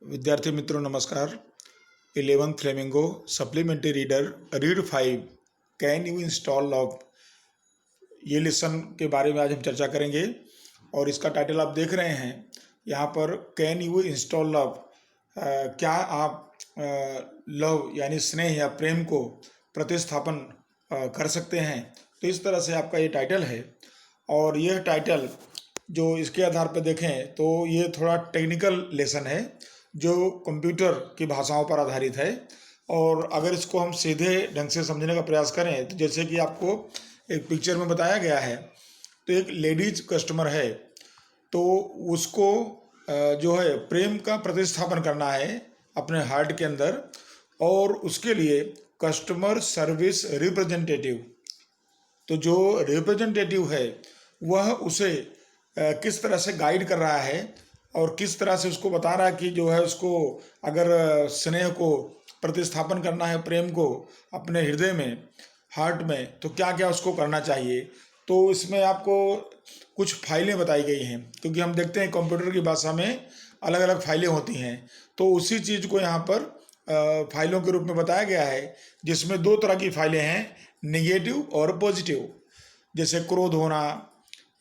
विद्यार्थी मित्रों नमस्कार। 11th flamingo supplementary reader read 5 can you install love, ये लेसन के बारे में आज हम चर्चा करेंगे। और इसका टाइटल आप देख रहे हैं यहाँ पर, कैन यू इंस्टॉल लव, क्या आप लव यानी स्नेह या प्रेम को प्रतिस्थापन कर सकते हैं। तो इस तरह से आपका ये टाइटल है। और यह टाइटल जो इसके आधार पर देखें तो ये थोड़ा टेक्निकल लेसन है जो कंप्यूटर की भाषाओं पर आधारित है। और अगर इसको हम सीधे ढंग से समझने का प्रयास करें तो जैसे कि आपको एक पिक्चर में बताया गया है, तो एक लेडीज कस्टमर है, तो उसको जो है प्रेम का प्रतिस्थापन करना है अपने हार्ट के अंदर। और उसके लिए कस्टमर सर्विस रिप्रेजेंटेटिव, तो जो रिप्रेजेंटेटिव है वह उसे किस तरह से गाइड कर रहा है और किस तरह से उसको बता रहा है कि जो है उसको अगर स्नेह को प्रतिस्थापन करना है, प्रेम को अपने हृदय में, हार्ट में, तो क्या क्या उसको करना चाहिए। तो इसमें आपको कुछ फाइलें बताई गई हैं, क्योंकि हम देखते हैं कंप्यूटर की भाषा में अलग अलग फाइलें होती हैं। तो उसी चीज़ को यहाँ पर फाइलों के रूप में बताया गया है, जिसमें दो तरह की फाइलें हैं, निगेटिव और पॉजिटिव। जैसे क्रोध होना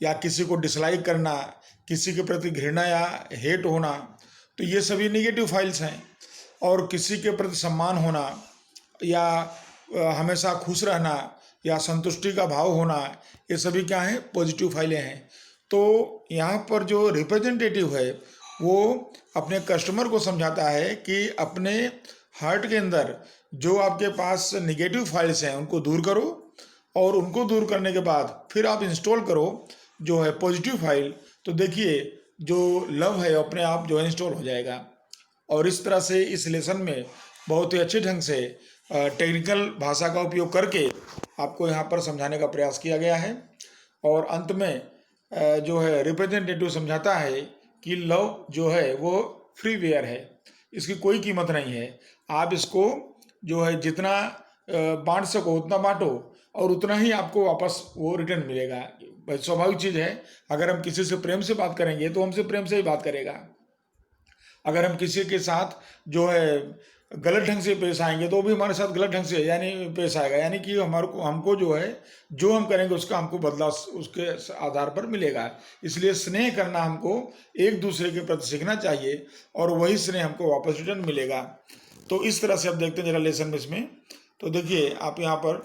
या किसी को डिसलाइक करना, किसी के प्रति घृणा या हेट होना, तो ये सभी निगेटिव फाइल्स हैं। और किसी के प्रति सम्मान होना या हमेशा खुश रहना या संतुष्टि का भाव होना, ये सभी क्या हैं, पॉजिटिव फाइलें हैं। तो यहाँ पर जो रिप्रेजेंटेटिव है वो अपने कस्टमर को समझाता है कि अपने हार्ट के अंदर जो आपके पास निगेटिव फाइल्स हैं उनको दूर करो, और उनको दूर करने के बाद फिर आप इंस्टॉल करो जो है पॉजिटिव फाइल। तो देखिए जो लव है अपने आप जो है इंस्टॉल हो जाएगा। और इस तरह से इस लेसन में बहुत ही अच्छे ढंग से टेक्निकल भाषा का उपयोग करके आपको यहाँ पर समझाने का प्रयास किया गया है। और अंत में जो है रिप्रेजेंटेटिव समझाता है कि लव जो है वो फ्री वेयर है, इसकी कोई कीमत नहीं है। आप इसको जो है जितना बांट सको उतना बांटो और उतना ही आपको वापस वो रिटर्न मिलेगा। भाई स्वाभाविक चीज़ है, अगर हम किसी से प्रेम से बात करेंगे तो हमसे प्रेम से ही बात करेगा। अगर हम किसी के साथ जो है गलत ढंग से पेश आएंगे तो भी हमारे साथ गलत ढंग से यानी पेश आएगा, यानी कि हमको जो है जो हम करेंगे उसका हमको बदला उसके आधार पर मिलेगा। इसलिए स्नेह करना हमको एक दूसरे के प्रति सीखना चाहिए और वही स्नेह हमको वापस रिटर्न मिलेगा। तो इस तरह से आप देखते हैं जरा लेसन में इसमें। तो देखिए आप यहाँ पर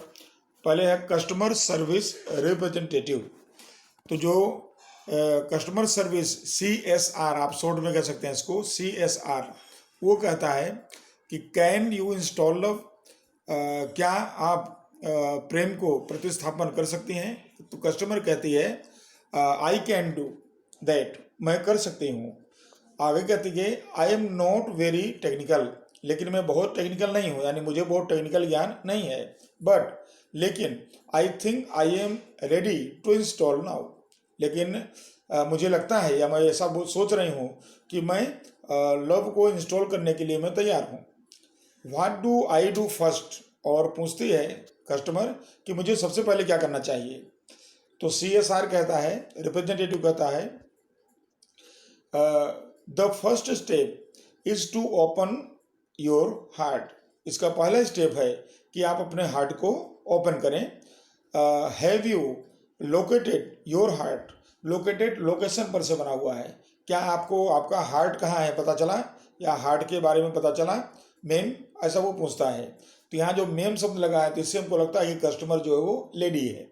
पहले है कस्टमर सर्विस रिप्रेजेंटेटिव। तो जो कस्टमर सर्विस CSR, आप शॉर्ट में कह सकते हैं इसको CSR, वो कहता है कि कैन यू इंस्टॉल लव, क्या आप प्रेम को प्रतिस्थापन कर सकती हैं। तो कस्टमर कहती है आई कैन डू दैट, मैं कर सकती हूँ। आगे कहती है I am not very technical, लेकिन मैं बहुत टेक्निकल नहीं हूँ, यानी मुझे बहुत टेक्निकल ज्ञान नहीं है, बट लेकिन I think I am ready to install now, लेकिन मुझे लगता है या मैं ऐसा सोच रही हूँ कि मैं लव को इंस्टॉल करने के लिए मैं तैयार हूँ। What do I do first, और पूछती है कस्टमर कि मुझे सबसे पहले क्या करना चाहिए। तो CSR कहता है, रिप्रेजेंटेटिव कहता है the first step is to open your heart, इसका पहला स्टेप है कि आप अपने हार्ट को ओपन करें। Have you located your heart, located location पर से बना हुआ है, क्या आपको आपका हार्ट कहाँ है पता चला, या हार्ट के बारे में पता चला, मेम, ऐसा वो पूछता है। तो यहाँ जो मेम शब्द लगा है तो इससे हमको लगता है कि कस्टमर जो है वो लेडी है।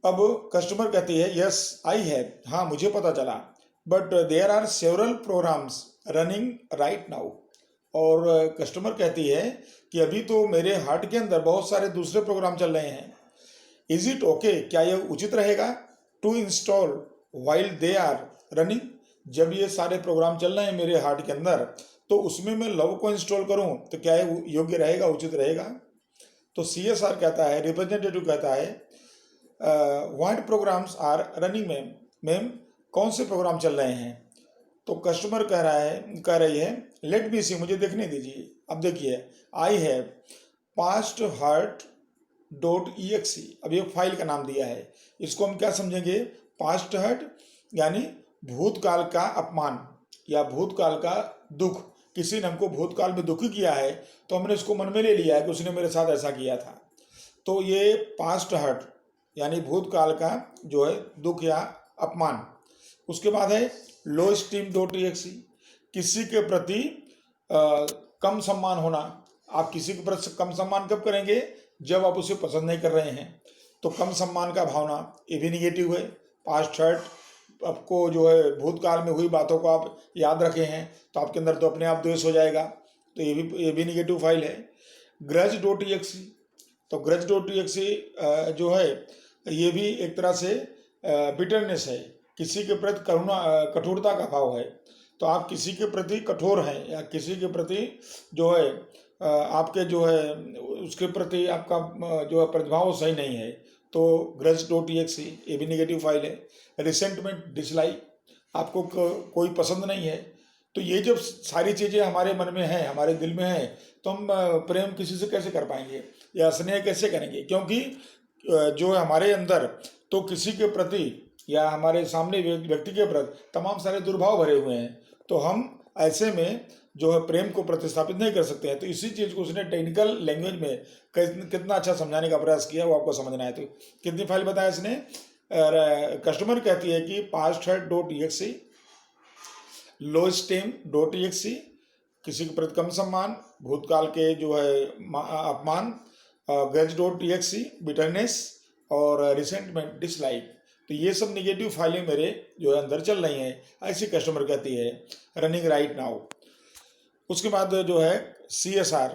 अब कस्टमर कहती है यस आई हैव, हाँ मुझे पता चला, but there are several programs running right now. और कस्टमर कहती है कि अभी तो मेरे हार्ट के अंदर बहुत सारे दूसरे प्रोग्राम चल रहे हैं। इज इट ओके, क्या यह उचित रहेगा, to install while they are running, जब ये सारे प्रोग्राम चल रहे हैं मेरे हार्ट के अंदर तो उसमें मैं लव को इंस्टॉल करूं तो क्या ये योग्य रहेगा, उचित रहेगा। तो CSR कहता है, रिप्रेजेंटेटिव कहता है what programs are running ma'am, ma'am कौन से प्रोग्राम चल रहे हैं। तो कस्टमर कह रही है लेट मी सी, मुझे देखने दीजिए। अब देखिए I have past heart .exe, अब ये फाइल का नाम दिया है, इसको हम क्या समझेंगे, पास्ट हर्ट यानी भूतकाल का अपमान, या भूतकाल का दुख, किसी ने हमको भूतकाल में दुखी किया है तो हमने इसको मन में ले लिया है कि उसने मेरे साथ ऐसा किया था, तो ये पास्ट हर्ट यानी भूतकाल का जो है दुख या अपमान। उसके बाद है लो स्टीम डॉट ईएक्सी, किसी के प्रति कम सम्मान होना। आप किसी के प्रति कम सम्मान कब करेंगे? जब आप उसे पसंद नहीं कर रहे हैं, तो कम सम्मान का भावना, ये भी निगेटिव है। पास्ट हर्ट आपको जो है भूतकाल में हुई बातों को आप याद रखे हैं तो आपके अंदर तो अपने आप द्वेष हो जाएगा, तो ये भी निगेटिव फाइल है। ग्रज डॉट ईएक्सी, तो ग्रज डॉट ईएक्सी जो है ये भी एक तरह से बिटरनेस है, किसी के प्रति कठोरता का भाव है। तो आप किसी के प्रति कठोर हैं या किसी के प्रति जो है आपके जो है उसके प्रति आपका जो है प्रतिभाव सही नहीं है, तो ग्रज डॉट ईएक्सी ये भी नेगेटिव फाइल है। रिसेंटमेंट, डिसलाइक, आपको कोई पसंद नहीं है, तो ये जब सारी चीज़ें हमारे मन में हैं, हमारे दिल में हैं, तो हम प्रेम किसी से कैसे कर पाएंगे या स्नेह कैसे करेंगे? क्योंकि जो है हमारे अंदर तो किसी के प्रति या हमारे सामने व्यक्ति के प्रति तमाम सारे दुर्भाव भरे हुए हैं, तो हम ऐसे में जो है प्रेम को प्रतिस्थापित नहीं कर सकते हैं। तो इसी चीज़ को उसने टेक्निकल लैंग्वेज में कितना अच्छा समझाने का प्रयास किया, वो आपको समझना है। तो कितनी फाइल बताया इसने? कस्टमर कहती है कि पास्ट हर्ट डॉट ईएक्सी, लो स्टीम डॉट ईएक्सी, किसी के प्रति कम सम्मान, भूतकाल के जो है अपमान, ग्रज डॉट ईएक्सी, बिटरनेस, और रिसेंटमेंट, डिसलाइक। तो ये सब निगेटिव फाइलें मेरे जो है अंदर चल रही हैं, ऐसी कस्टमर कहती है, रनिंग राइट नाउ। उसके बाद जो है CSR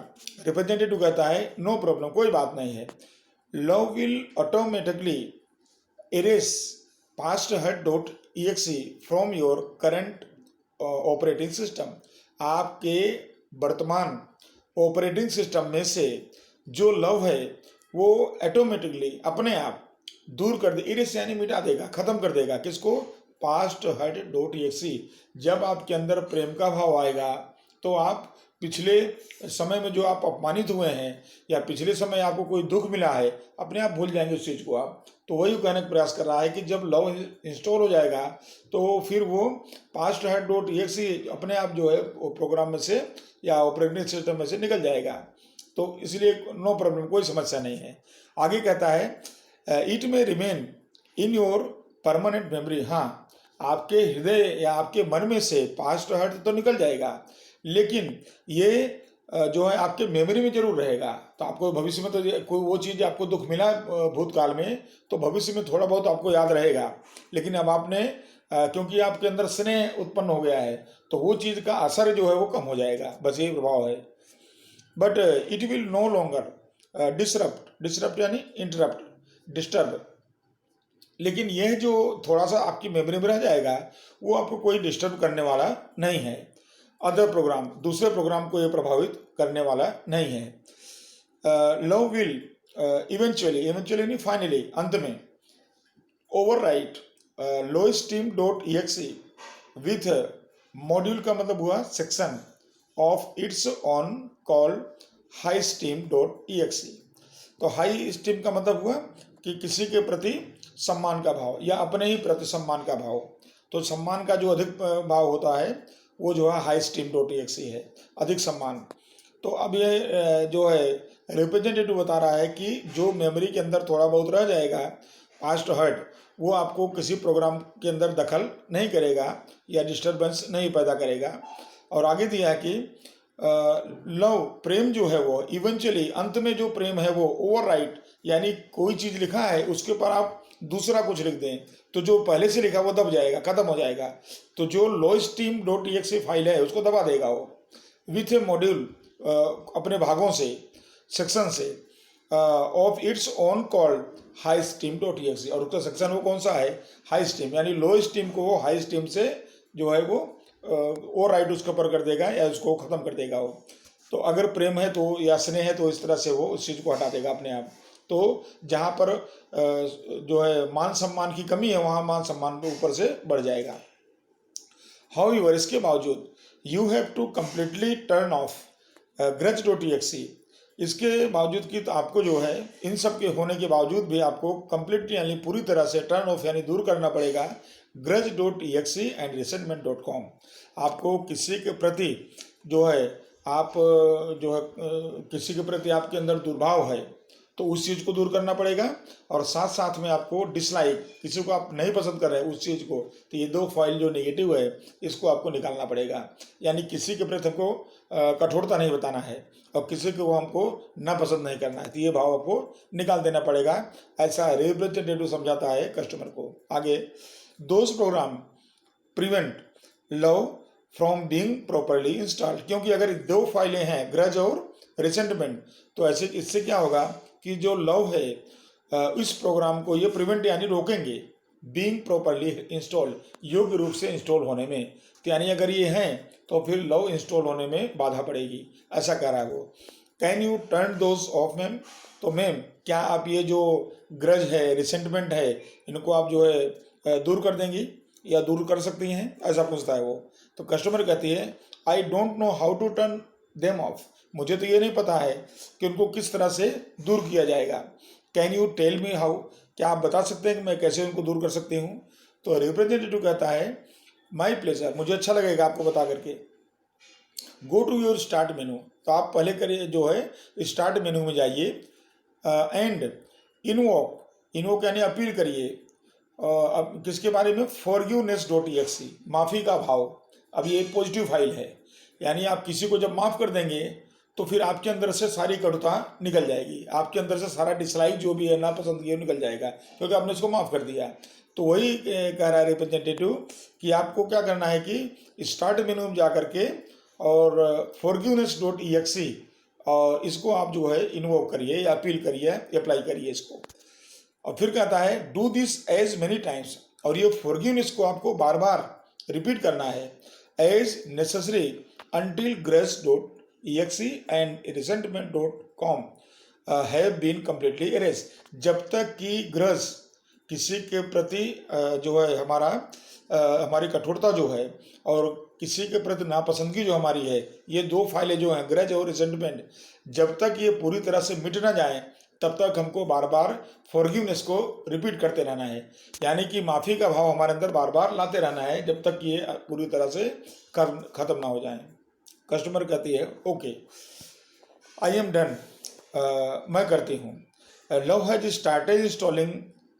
रिप्रेजेंटेटिव कहता है नो प्रॉब्लम, कोई बात नहीं है, love will automatically erase past hurt dot EXE from your current operating system. आपके वर्तमान ऑपरेटिंग सिस्टम में से जो लव है वो ऑटोमेटिकली अपने आप दूर कर दे, इरेज यानी मिटा देगा, खत्म कर देगा। किसको? Past hurt dot EXE. जब आपके अंदर प्रेम का भाव आएगा तो आप पिछले समय में जो आप अपमानित हुए हैं या पिछले समय आपको कोई दुख मिला है, अपने आप भूल जाएंगे उस चीज़ को आप। तो वही कहने का प्रयास कर रहा है कि जब लव इंस्टॉल हो जाएगा तो फिर वो पास्ट हर्ट डॉट ईएक्सी अपने आप जो है प्रोग्राम में से या ऑपरेटिंग सिस्टम में से निकल जाएगा। तो इसलिए नो प्रॉब्लम, कोई समस्या नहीं है। आगे कहता है इट में remain in your permanent memory. हाँ, आपके हृदय या आपके मन में से पास्ट हर्ट तो निकल जाएगा, लेकिन ये जो है आपके मेमोरी में जरूर रहेगा। तो आपको भविष्य में तो कोई वो चीज़ आपको दुख मिला भूतकाल में, तो भविष्य में थोड़ा बहुत आपको याद रहेगा, लेकिन अब आपने क्योंकि आपके अंदर स्नेह उत्पन्न हो गया है तो वो चीज़ का असर जो है वो कम हो जाएगा, बस यही प्रभाव है। But it will no longer disturb यानी इंटरप्ट, डिस्टर्ब, लेकिन यह जो थोड़ा सा आपकी मेमोरी में रह जाएगा वो आपको कोई डिस्टर्ब करने वाला नहीं है। अदर प्रोग्राम, दूसरे प्रोग्राम को ये प्रभावित करने वाला नहीं है। लव विल इवेंचुअली यानी फाइनली, अंत में, overwrite low steam dot EXE with module का मतलब हुआ section of its on called high steam dot EXE. तो हाई स्टीम का मतलब हुआ कि किसी के प्रति सम्मान का भाव या अपने ही प्रति सम्मान का भाव। तो सम्मान का जो अधिक भाव होता है वो जो है हाई स्टीम डॉट ईएक्सी है, अधिक सम्मान। तो अब ये जो है रिप्रेजेंटेटिव बता रहा है कि जो मेमोरी के अंदर थोड़ा बहुत रह जाएगा पास्ट हर्ट, वो आपको किसी प्रोग्राम के अंदर दखल नहीं करेगा या डिस्टर्बेंस नहीं पैदा करेगा। और आगे दिया है कि लव, प्रेम जो है वो इवेंचुअली, अंत में जो प्रेम है वो ओवरराइट यानी कोई चीज़ लिखा है उसके ऊपर आप दूसरा कुछ लिख दें तो जो पहले से लिखा वो दब जाएगा, खत्म हो जाएगा। तो जो लो स्टीम डॉट ईएक्सी फाइल है उसको दबा देगा वो विथ ए मॉड्यूल, अपने भागों से, सेक्शन से, of its own called high steam dot EXE. और उसका सेक्शन वो कौन सा है? हाई स्टीम, यानी लो स्टीम को वो हाई स्टीम से जो है वो ओवरराइट उसके ऊपर कर देगा या उसको ख़त्म कर देगा वो। तो अगर प्रेम है तो या स्नेह है तो इस तरह से वो उस चीज़ को हटा देगा अपने आप। तो जहाँ पर जो है मान सम्मान की कमी है वहाँ मान सम्मान तो ऊपर से बढ़ जाएगा। हाउएवर, इसके बावजूद you have to completely turn off grudge dot EXE. इसके बावजूद कि तो आपको जो है इन सब के होने के बावजूद भी आपको कम्प्लीटली यानी पूरी तरह से टर्न ऑफ यानी दूर करना पड़ेगा grudge.exe एंड resentment.com। आपको किसी के प्रति जो है आप जो है किसी के प्रति आपके अंदर दुर्भाव है तो उस चीज़ को दूर करना पड़ेगा, और साथ साथ में आपको डिसलाइक, किसी को आप नहीं पसंद कर रहे हैं उस चीज़ को, तो ये 2 फाइल जो नेगेटिव है इसको आपको निकालना पड़ेगा। यानी किसी के प्रति हमको कठोरता नहीं बताना है और किसी को हमको नापसंद नहीं करना है, तो ये भाव आपको निकाल देना पड़ेगा। ऐसा रिप्रेजेंटेटिव समझाता है कस्टमर को। आगे, those program prevent love from being properly installed. क्योंकि अगर 2 फाइलें हैं, ग्रज और रिसेंटमेंट, तो ऐसे इससे क्या होगा कि जो लव है इस प्रोग्राम को ये प्रिवेंट यानी रोकेंगे बीइंग प्रॉपरली इंस्टॉल, योग्य रूप से इंस्टॉल होने में। तो यानी अगर ये हैं तो फिर लव इंस्टॉल होने में बाधा पड़ेगी, ऐसा कह रहा है वो। Can U turn those of ma'am. तो मैम क्या आप ये जो ग्रज है, रिसेंटमेंट है, इनको आप जो है दूर कर देंगी या दूर कर सकती हैं, ऐसा पूछता है वो। तो कस्टमर कहती है I don't know how to turn them off. मुझे तो ये नहीं पता है कि उनको किस तरह से दूर किया जाएगा। Can you tell me how. क्या आप बता सकते हैं कि मैं कैसे उनको दूर कर सकती हूँ। तो रिप्रेजेंटेटिव कहता है माई प्लेजर, मुझे अच्छा लगेगा आपको बता करके। Go to your start menu. तो आप पहले करिए जो है स्टार्ट मेनू में जाइए एंड इनवोक यानी अपील करिए अब किसके बारे में, forgiveness.exe, माफ़ी का भाव। अब ये एक पॉजिटिव फाइल है, यानी आप किसी को जब माफ़ कर देंगे तो फिर आपके अंदर से सारी कटुता निकल जाएगी, आपके अंदर से सारा डिसलाइक जो भी है, नापसंद ये निकल जाएगा, क्योंकि आपने इसको माफ़ कर दिया। तो वही कह रहा है रिप्रेजेंटेटिव कि आपको क्या करना है कि स्टार्ट मेनू में जा करके और forgiveness.exe और इसको आप जो है इन्वोक करिए या अपील करिए, अप्लाई करिए इसको। और फिर कहता है do this as many times, और ये फॉरगिवनेस को आपको बार बार रिपीट करना है as necessary until grudge.exe and resentment.com have been completely erased। जब तक कि ग्रज, किसी के प्रति जो है हमारी कठोरता जो है और किसी के प्रति नापसंदगी जो हमारी है, ये 2 फाइलें जो हैं ग्रज और रिसेंटमेंट, जब तक ये पूरी तरह से मिट ना जाए तब तक हमको बार बार फॉरगिवनेस को रिपीट करते रहना है। यानी कि माफ़ी का भाव हमारे अंदर बार बार लाते रहना है जब तक ये पूरी तरह से खत्म ना हो जाए। कस्टमर कहती है ओके आई एम डन, मैं करती हूँ। Love has started installing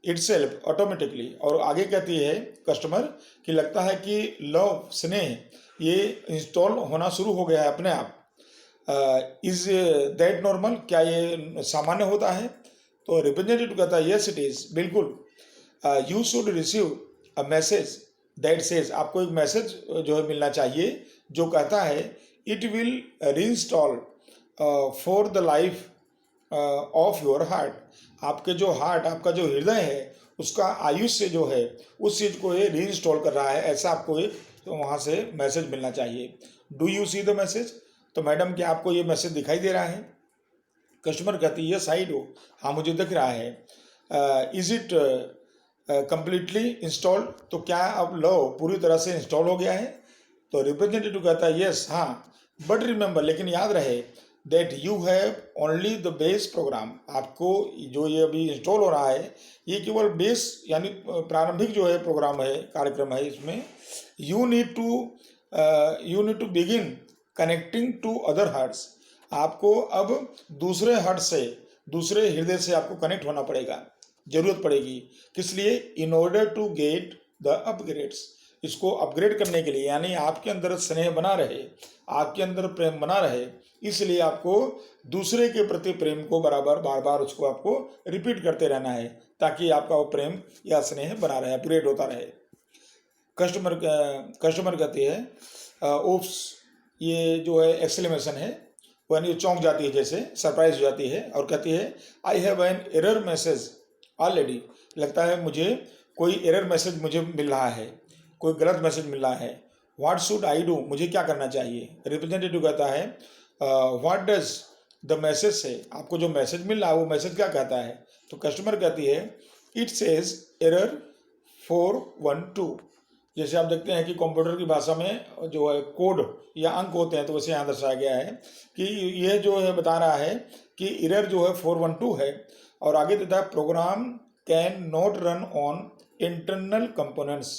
itself automatically. और आगे कहती है कस्टमर कि लगता है कि लव, स्नेह, ये इंस्टॉल होना शुरू हो गया है अपने आप। इज दैट नॉर्मल, क्या ये सामान्य होता है। तो रिप्रेजेंटेटिव कहता है यस इट इज़, बिल्कुल। You should receive a message that says, आपको एक मैसेज जो है मिलना चाहिए जो कहता है it will reinstall for the life of your heart. आपके जो हार्ट, आपका जो हृदय है, उसका आयुष्य जो है उस चीज़ को ये रीइंस्टॉल कर रहा है, ऐसा आपको एक तो वहाँ से मैसेज मिलना चाहिए। Do you see the message. तो मैडम क्या आपको ये मैसेज दिखाई दे रहा है। कस्टमर कहती है यस आई डू, हाँ मुझे दिख रहा है। इज इट कंप्लीटली इंस्टॉल्ड, तो क्या अब लो पूरी तरह से इंस्टॉल हो गया है। तो रिप्रेजेंटेटिव कहता है यस, हाँ, बट रिमेंबर, लेकिन याद रहे that you have only the base programme. आपको जो ये अभी इंस्टॉल हो रहा है ये केवल बेस यानी प्रारंभिक जो है प्रोग्राम है, कार्यक्रम है। इसमें you need to begin connecting to other hearts. आपको अब दूसरे हार्ट से, दूसरे हृदय से आपको कनेक्ट होना पड़ेगा, जरूरत पड़ेगी। किस लिए, in order to get the upgrades, इसको अपग्रेड करने के लिए, यानी आपके अंदर स्नेह बना रहे, आपके अंदर प्रेम बना रहे, इसलिए आपको दूसरे के प्रति प्रेम को बराबर बार बार उसको आपको रिपीट करते रहना है ताकि आपका वो प्रेम या स्नेह बना रहे, अपग्रेड होता रहे। कस्टमर कहती है ओप्स, ये जो है एक्सक्लेमेशन है, यानी चौंक जाती है, जैसे सरप्राइज हो जाती है और कहती है I have an error message already. लगता है मुझे कोई एरर मैसेज मुझे मिल रहा है, कोई गलत मैसेज मिल रहा है। व्हाट शुड आई डू, मुझे क्या करना चाहिए। रिप्रेजेंटेटिव कहता है व्हाट डज द मैसेज से, आपको जो मैसेज मिल रहा है वो मैसेज क्या कहता है। तो कस्टमर कहती है इट सेज एरर 412। जैसे आप देखते हैं कि कंप्यूटर की भाषा में जो है कोड या अंक होते हैं, तो वैसे यहाँ दर्शाया गया है कि यह जो है बता रहा है कि एरर जो है 412 है। और आगे देता है program can not run on internal components.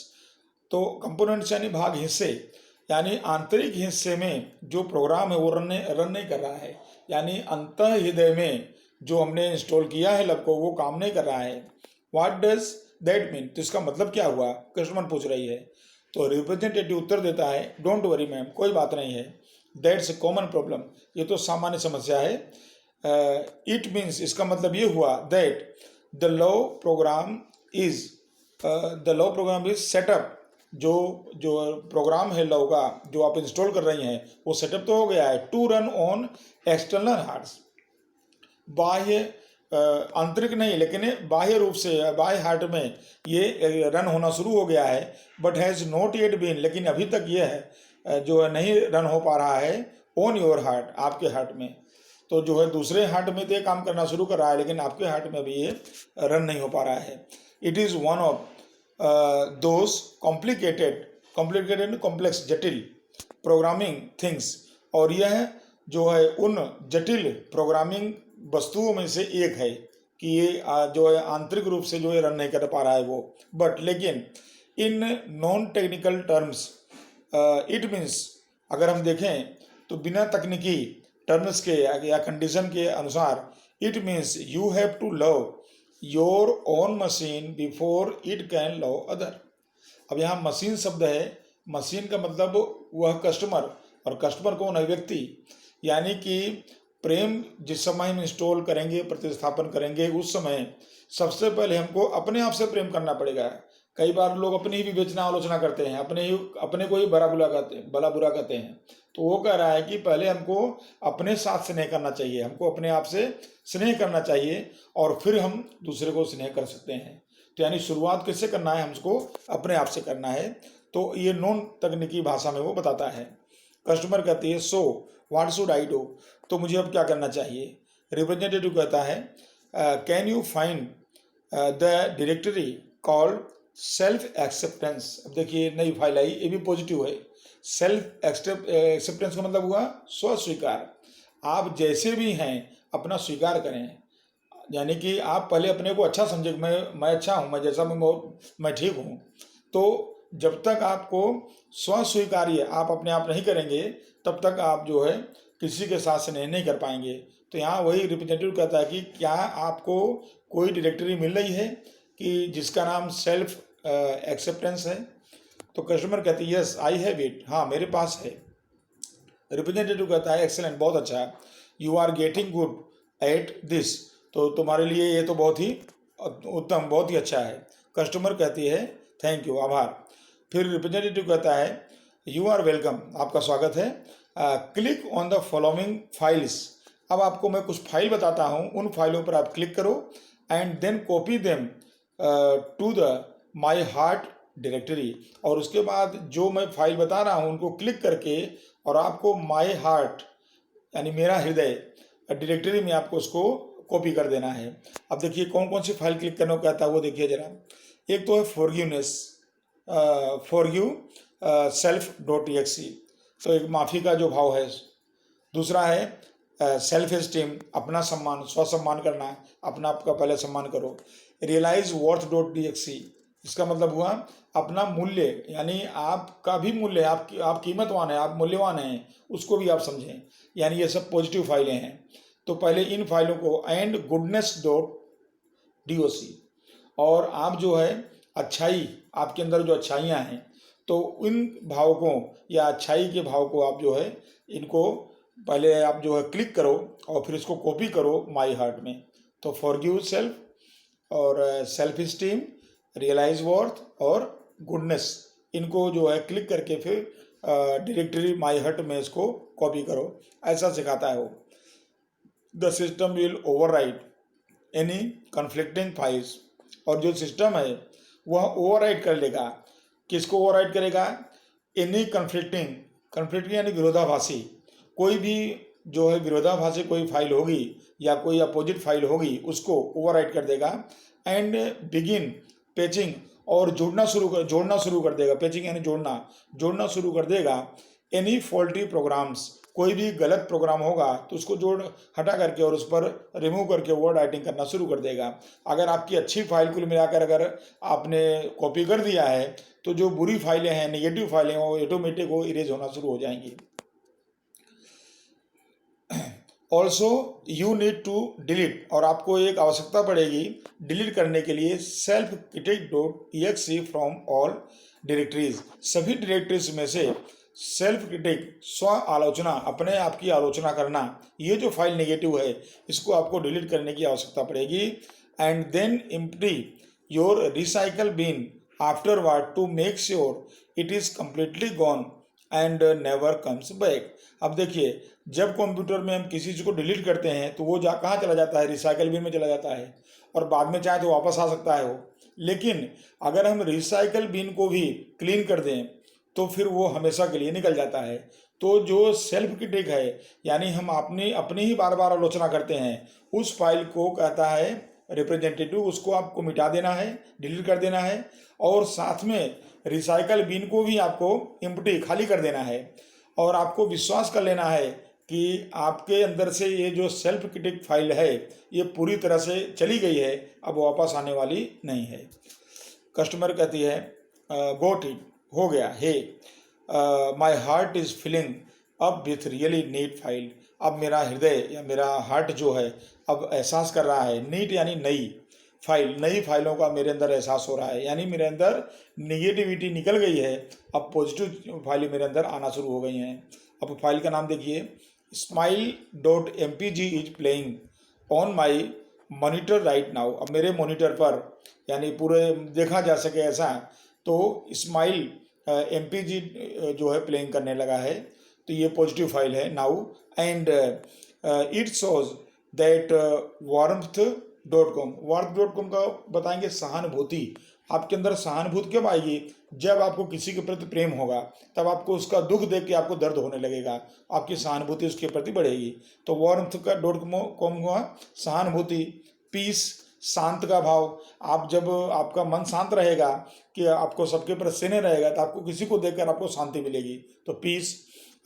तो कंपोनेंट्स यानी भाग, हिस्से, यानी आंतरिक हिस्से में जो प्रोग्राम है वो रन नहीं कर रहा है, यानी अंतः हृदय में जो हमने इंस्टॉल किया है लब को वो काम नहीं कर रहा है। व्हाट डज दैट मीन, तो इसका मतलब क्या हुआ, कस्टमर पूछ रही है। तो रिप्रेजेंटेटिव उत्तर देता है, डोंट वरी मैम, कोई बात नहीं है, दैट्स ए कॉमन प्रॉब्लम, ये तो सामान्य समस्या है। इट मीन्स, इसका मतलब ये हुआ, that the law program is setup, जो जो प्रोग्राम है लॉ का जो आप इंस्टॉल कर रही हैं वो सेटअप तो हो गया है, टू रन ऑन एक्सटर्नल हार्ड्स, बाह्य आंतरिक नहीं लेकिन बाह्य रूप से बाह्य हार्ट में ये रन होना शुरू हो गया है, but has not yet been, लेकिन अभी तक ये है जो है नहीं रन हो पा रहा है ऑन योर हार्ट, आपके हार्ट में। तो जो है दूसरे हार्ट में तो ये काम करना शुरू कर रहा है लेकिन आपके हार्ट में अभी ये रन नहीं हो पा रहा है। It is one of those complex, जटिल प्रोग्रामिंग थिंग्स, और यह जो है उन जटिल प्रोग्रामिंग वस्तुओं में से एक है कि ये जो है आंतरिक रूप से जो है रन नहीं कर पा रहा है वो, बट लेकिन in non technical terms it means, अगर हम देखें तो बिना तकनीकी टर्म्स के या कंडीशन के अनुसार, it means you have to love your own machine before it can love other. अब यहाँ मशीन शब्द है, मशीन का मतलब वह कस्टमर, और कस्टमर कौन है, व्यक्ति, यानी कि प्रेम जिस समय हम इंस्टॉल करेंगे, प्रतिस्थापन करेंगे, उस समय सबसे पहले हमको अपने आप से प्रेम करना पड़ेगा। कई बार लोग अपनी ही विवेचना आलोचना करते हैं, अपने को ही भला बुरा कहते हैं। तो वो कह रहा है कि पहले हमको अपने साथ स्नेह करना चाहिए, हमको अपने आप से स्नेह करना चाहिए और फिर हम दूसरे को स्नेह कर सकते हैं। तो यानी शुरुआत किससे करना है, हमको अपने आप से करना है। तो ये नॉन तकनीकी भाषा में वो बताता है। कस्टमर कहती है, so what should I do, तो मुझे अब क्या करना चाहिए। रिप्रेजेंटेटिव कहता है, can you find the directory called self acceptance. अब देखिए नई फाइल आई, ये भी पॉजिटिव है। सेल्फ एक्सेप्टेंस का मतलब हुआ स्व स्वीकार, आप जैसे भी हैं अपना स्वीकार करें, यानी कि आप पहले अपने को अच्छा समझे, मैं अच्छा हूँ, मैं जैसा मैं ठीक हूँ। तो जब तक आपको स्व स्वीकार्य आप अपने आप नहीं करेंगे तब तक आप जो है किसी के साथ स्नेह नहीं कर पाएंगे। तो यहाँ वही रिप्रेजेंटेटिव कहता है कि क्या आपको कोई डायरेक्टरी मिल रही है कि जिसका नाम सेल्फ एक्सेप्टेंस है। तो कस्टमर कहती है, यस आई हैव इट, हाँ मेरे पास है। रिप्रेजेंटेटिव कहता है, एक्सेलेंट, बहुत अच्छा है, you are getting good at this, तो तुम्हारे लिए ये तो बहुत ही उत्तम, बहुत ही अच्छा है। कस्टमर कहती है, थैंक यू, आभार। फिर रिप्रेजेंटेटिव कहता है, यू आर वेलकम, आपका स्वागत है, click on the following files. अब आपको मैं कुछ फाइल बताता हूँ, उन फाइलों पर आप क्लिक करो and then copy them to the my heart directory, और उसके बाद जो मैं फाइल बता रहा हूँ उनको क्लिक करके और आपको माई हार्ट यानी मेरा हृदय डायरेक्टरी में आपको उसको कॉपी कर देना है। अब देखिए कौन कौन सी फाइल क्लिक करने को कहता है वो देखिए जरा। एक तो है फॉरगिवनेस, फॉरगिव self.exe, तो एक माफ़ी का जो भाव है। दूसरा है सेल्फ एस्टीम, अपना सम्मान, स्वसम्मान करना, अपना आपका पहले सम्मान करो। रियलाइज worth.exe, इसका मतलब हुआ अपना मूल्य, यानी आपका भी मूल्य, आप कीमतवान है, आप मूल्यवान हैं, उसको भी आप समझें। यानी ये सब पॉजिटिव फाइलें हैं। तो पहले इन फाइलों को एंड goodness.doc, और आप जो है अच्छाई, आपके अंदर जो अच्छाइयाँ हैं तो इन भावकों या अच्छाई के भाव को आप जो है इनको पहले आप जो है क्लिक करो और फिर इसको कॉपी करो माई हार्ट में। तो फॉरगिव सेल्फ और सेल्फ इस्टीम, रियलाइज वर्थ और गुडनेस, इनको जो है क्लिक करके फिर डायरेक्टरी माई हार्ट में इसको कॉपी करो, ऐसा सिखाता है वो। The system will overwrite any conflicting files, और जो सिस्टम है वह ओवरराइट कर लेगा, किसको ओवरराइट करेगा, एनी कन्फ्लिक्टिंग यानी विरोधाभासी, कोई भी जो है विरोधाभासी कोई फाइल होगी या कोई अपोजिट फाइल होगी उसको ओवरराइट कर देगा। एंड बिगिन पेचिंग, और जोड़ना शुरू कर देगा, पेचिंग यानी जोड़ना शुरू कर देगा। एनी फॉल्टी प्रोग्राम्स, कोई भी गलत प्रोग्राम होगा तो उसको जोड़ हटा करके और उस पर रिमूव करके वर्ड राइटिंग करना शुरू कर देगा। अगर आपकी अच्छी फाइल कुल मिलाकर अगर आपने कॉपी कर दिया है तो जो बुरी फाइलें हैं, नेगेटिव फाइलें, वो ऑटोमेटिक वो इरेज होना शुरू हो जाएंगी। Also you need to delete, और आपको एक आवश्यकता पड़ेगी डिलीट करने के लिए self critic.exe from all directories. सभी डायरेक्टरीज में से सेल्फ क्रिटिक, स्व आलोचना, अपने आप की आलोचना करना, ये जो फाइल नेगेटिव है इसको आपको डिलीट करने की आवश्यकता पड़ेगी। And then empty your recycle bin afterward to make sure it is completely gone and never comes back. अब देखिए, जब कंप्यूटर में हम किसी चीज़ को डिलीट करते हैं तो वो कहाँ चला जाता है, रिसाइकल बिन में चला जाता है, और बाद में चाहे तो वापस आ सकता है वो। लेकिन अगर हम रिसाइकल बिन को भी क्लीन कर दें तो फिर वो हमेशा के लिए निकल जाता है। तो जो सेल्फ क्रिटिक है, यानी हम अपनी ही बार बार आलोचना करते हैं, उस फाइल को कहता है रिप्रेजेंटेटिव, उसको आपको मिटा देना है, डिलीट कर देना है, और साथ में रिसाइकल बिन को भी आपको एम्प्टी, खाली कर देना है। और आपको विश्वास कर लेना है कि आपके अंदर से ये जो सेल्फ क्रिटिक फाइल है ये पूरी तरह से चली गई है, अब वापस आने वाली नहीं है। कस्टमर कहती है गोट इट, हो गया है, माई हार्ट इज़ फीलिंग अब विथ रियली नीट फाइल। अब मेरा हृदय या मेरा हार्ट जो है अब एहसास कर रहा है, नीट यानी नई फाइल, नई फाइलों का मेरे अंदर एहसास हो रहा है, यानी मेरे अंदर निगेटिविटी निकल गई है, अब पॉजिटिव फाइलें मेरे अंदर आना शुरू हो गई हैं। अब फाइल का नाम देखिए, smile.mpg is playing on my monitor right now. अब मेरे मॉनिटर पर, यानी पूरे देखा जा सके ऐसा, तो स्माइल MPG जो है प्लेइंग करने लगा है, तो ये पॉजिटिव फाइल है now. And it shows that warmth.com, warmth.com का बताएंगे सहानुभूति। आपके अंदर सहानुभूति कब आएगी, जब आपको किसी के प्रति प्रेम होगा, तब आपको उसका दुख देख के आपको दर्द होने लगेगा, आपकी सहानुभूति उसके प्रति बढ़ेगी। तो warmth.com हुआ सहानुभूति। पीस, शांत का भाव, आप जब आपका मन शांत रहेगा कि आपको सबके प्रति स्नेह रहेगा तो आपको किसी को देखकर आपको शांति मिलेगी, तो पीस।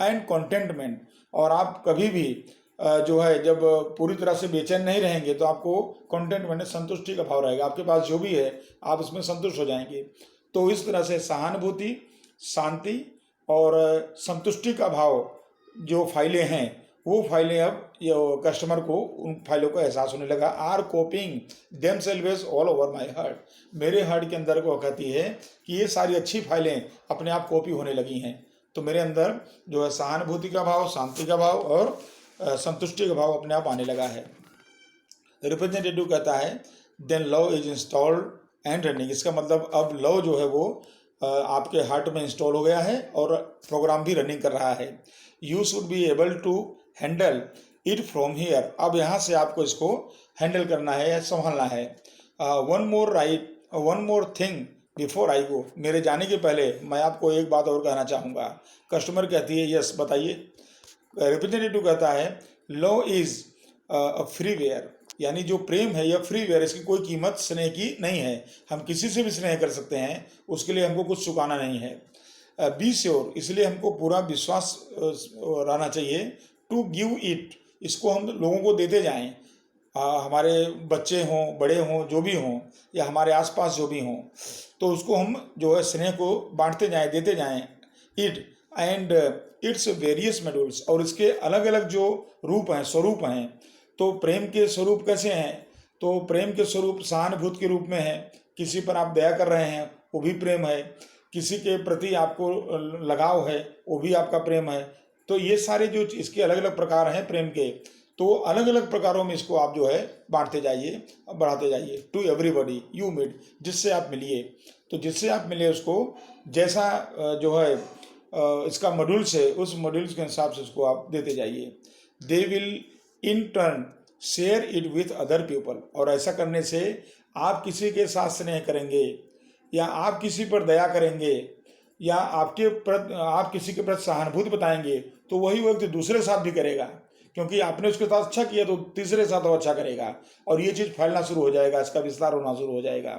एंड कंटेंटमेंट, और आप कभी भी जो है जब पूरी तरह से बेचैन नहीं रहेंगे तो आपको कंटेंटमेंट, संतुष्टि का भाव रहेगा, आपके पास जो भी है आप उसमें संतुष्ट हो जाएंगे। तो इस तरह से सहानुभूति, शांति और संतुष्टि का भाव जो फाइलें हैं, वो फाइलें अब कस्टमर को उन फाइलों का एहसास होने लगा। Are copying themselves all over my heart, मेरे हार्ट के अंदर को कहती है कि ये सारी अच्छी फाइलें अपने आप कॉपी होने लगी हैं। तो मेरे अंदर जो है सहानुभूति का भाव, शांति का भाव और संतुष्टि का भाव अपने आप आने लगा है। रिप्रेजेंटेटिव कहता है then love is installed and running. इसका मतलब अब लव जो है वो आपके हार्ट में इंस्टॉल हो गया है और प्रोग्राम भी रनिंग कर रहा है। You should be able to handle it from here, अब यहाँ से आपको इसको हैंडल करना है, संभालना है। One more thing before I go, मेरे जाने के पहले मैं आपको एक बात और कहना चाहूँगा। कस्टमर कहती है यस बताइए। रिप्रेजेंटेटिव कहता है लव इज फ्री वेयर, यानी जो प्रेम है यह फ्री वेयर, इसकी कोई कीमत स्नेह की नहीं है, हम किसी से भी स्नेह कर सकते हैं, उसके लिए हमको कुछ चुकाना नहीं है। बी श्योर, इसलिए हमको पूरा विश्वास रहना चाहिए। टू गिव इट, इसको हम लोगों को देते जाएं, हमारे बच्चे हों, बड़े हों, जो भी हों, या हमारे आसपास जो भी हों, तो उसको हम जो है स्नेह को बांटते जाएं, देते जाएं। It and its various modules, और इसके अलग अलग जो रूप हैं, स्वरूप हैं। तो प्रेम के स्वरूप कैसे हैं, तो प्रेम के स्वरूप सहानुभूति के रूप में है, किसी पर आप दया कर रहे हैं वो भी प्रेम है, किसी के प्रति आपको लगाव है वो भी आपका प्रेम है। तो ये सारे जो इसके अलग अलग प्रकार हैं प्रेम के, तो अलग अलग प्रकारों में इसको आप जो है बांटते जाइए, बढ़ाते जाइए। टू एवरीबॉडी यू मीट, जिससे आप मिलिए, तो जिससे आप मिले उसको जैसा जो है इसका मॉड्यूल्स है, उस मॉड्यूल्स के हिसाब से उसको आप देते जाइए। They will in turn share it with other people, और ऐसा करने से आप किसी के साथ स्नेह करेंगे या आप किसी पर दया करेंगे या आप किसी के प्रति सहानुभूति बताएंगे तो वही व्यक्ति दूसरे साथ भी करेगा, क्योंकि आपने उसके साथ अच्छा किया तो तीसरे साथ और अच्छा करेगा, और ये चीज़ फैलना शुरू हो जाएगा, इसका विस्तार होना शुरू हो जाएगा।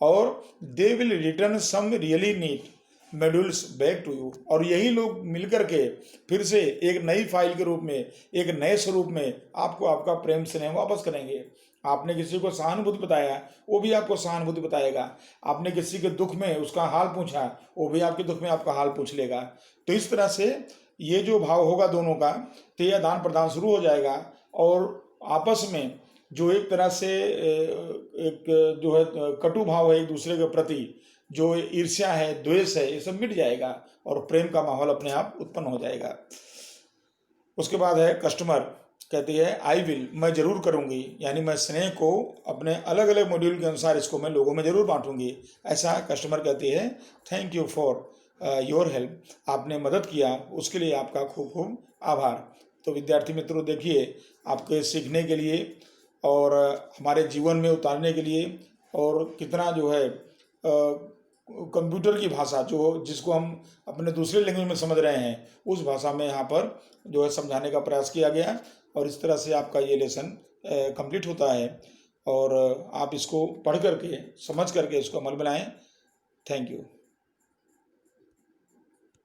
और they will return some really neat modules back to you. और यही लोग मिलकर के फिर से एक नई फाइल के रूप में, एक नए स्वरूप में आपको आपका प्रेम स्नेह वापस करेंगे। आपने किसी को सहानुभूति बताया, वो भी आपको सहानुभूति बताएगा। आपने किसी के दुख में उसका हाल पूछा, वो भी आपके दुख में आपका हाल पूछ लेगा। तो इस तरह से ये जो भाव होगा दोनों का, तो यह आदान प्रदान शुरू हो जाएगा और आपस में जो एक तरह से एक जो है कटु भाव है एक दूसरे के प्रति, जो ईर्ष्या है, द्वेष है, ये सब मिट जाएगा और प्रेम का माहौल अपने आप उत्पन्न हो जाएगा। उसके बाद है कस्टमर कहती है आई विल, मैं जरूर करूंगी, यानी मैं स्नेह को अपने अलग अलग मॉड्यूल के अनुसार इसको मैं लोगों में जरूर बांटूंगी। ऐसा कस्टमर कहती है thank you for your help, आपने मदद किया उसके लिए आपका खूब खूब आभार। तो विद्यार्थी मित्रों देखिए, आपके सीखने के लिए और हमारे जीवन में उतारने के लिए, और कितना जो है कंप्यूटर की भाषा जो जिसको हम अपने दूसरे लैंग्वेज में समझ रहे हैं, उस भाषा में यहाँ पर जो है समझाने का प्रयास किया गया। और इस तरह से आपका ये लेसन कंप्लीट होता है और आप इसको पढ़ करके समझ करके इसको अमल में लाएं। Thank you.